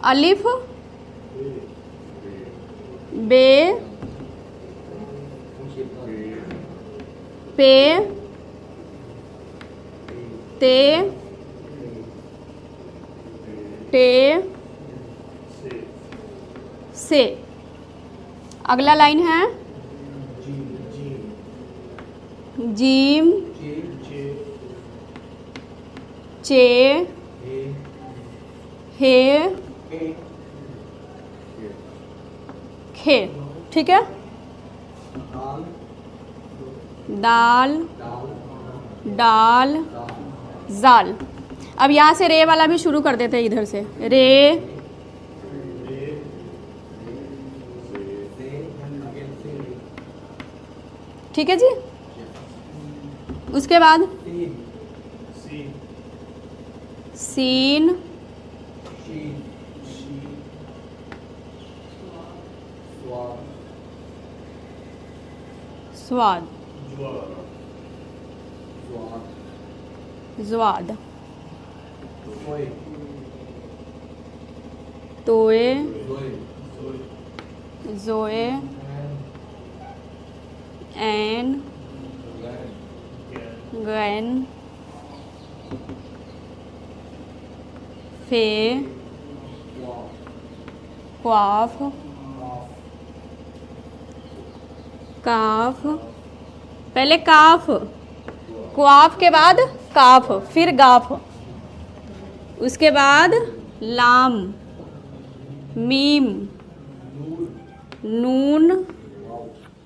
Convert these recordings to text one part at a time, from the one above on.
अलिफ बे पे ते टे से। अगला लाइन है जीम चे हे खे। ठीक है, दाल डाल जाल। अब यहाँ से रे वाला भी शुरू कर देते हैं, इधर से रे ठीक है जी। उसके बाद सीन स्वाद ज्वाद तोए जोए एन गैन फे क्वाफ काफ। पहले काफ, क्वाफ के बाद काफ, फिर गाफ, उसके बाद लाम मीम नून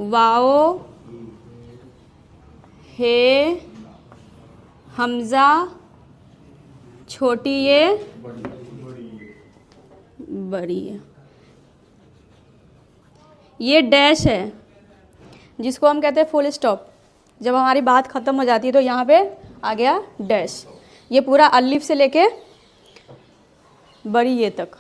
वाओ हे हमज़ा छोटी ये बड़ी है। ये डैश है जिसको हम कहते हैं फुल स्टॉप। जब हमारी बात ख़त्म हो जाती है तो यहाँ पे आ गया डैश। ये पूरा अलिफ से लेके बड़ी ये तक।